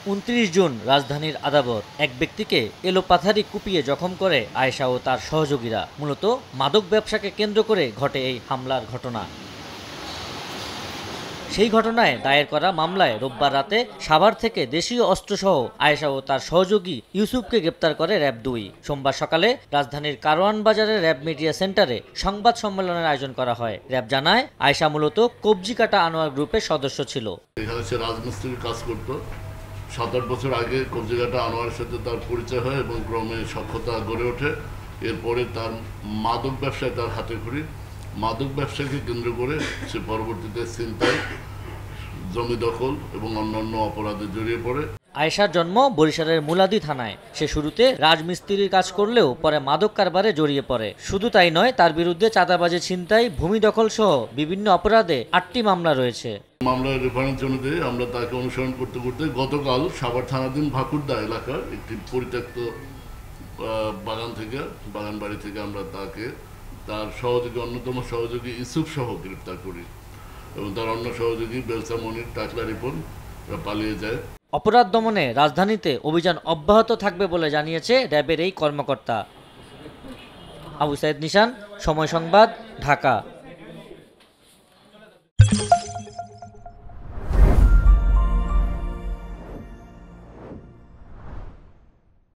২৯ June রাজধানীর আদাবর এক ব্যক্তিকে এলোপাথারি কুপিয়ে জখম করে আয়েশা ও তার সহযোগীরা। মূলত মাদক ব্যবসাকে কেন্দ্র করে ঘটে এই হামলার ঘটনা। সেই ঘটনায় দায়ের করা মামলায় রোববার রাতে সাভার থেকে দেশীয় অস্ত্রসহ আয়েশা ও তার সহযোগী ইউসুফকে গ্রেপ্তার করে র্যাব-২। সোমবার সকালে রাজধানীর কারওয়ান বাজারের র্যাব মিডিয়া সেন্টারে সংবাদ সম্মেলনের আয়োজন করা হয়। র্যাব জানায়, আয়েশা মূলত কবজি কাটা আনোয়ার গ্রুপের সদস্য ছিল। এখানে সে রাজমিস্ত্রির কাজ করত। ৭-৮ বছর আগে কবজিঘাটা আনোয়ারের সাথে তার পরিচয় হয় এবং ক্রমে সখ্যতা গড়ে ওঠে। এরপরে তার মাদক ব্যবসায় তার হাতে খড়ি। মাদক ব্যবসাকে কেন্দ্র করে সে পরবর্তীতে ছিনতাই, জমি দখল এবং অন্যান্য অপরাধে জড়িয়ে পড়ে। আয়েশার জন্ম বরিশালের মুলাদি থানায়। সে শুরুতে রাজমিস্ত্রির কাজ করলেও পরে মাদক কারবারে জড়িয়ে পড়ে। শুধু তাই নয়, তার বিরুদ্ধে চাঁদাবাজি, ছিনতাই, ভূমি দখল সহ বিভিন্ন অপরাধে ৮টি মামলা রয়েছে। মামলার রেফারেন্স অনুযায়ী আমরা তাকে অনুসরণ করতে করতে গতকাল সাভার থানাধীন ভাকুরদা এলাকার একটি পরিত্যক্ত বাগান বাড়ি থেকে আমরা তাকে তার অন্যতম সহযোগী ইউসুফ সহ গ্রেপ্তার করি এবং তার অন্য সহযোগী বেলসা মনির, টাকলা রিপন পালিয়ে যায়। অপরাধ দমনে রাজধানীতে অভিযান অব্যাহত থাকবে বলে জানিয়েছে র্যাবের এই কর্মকর্তা। আবু সাইদ নিশান, সময় সংবাদ, ঢাকা।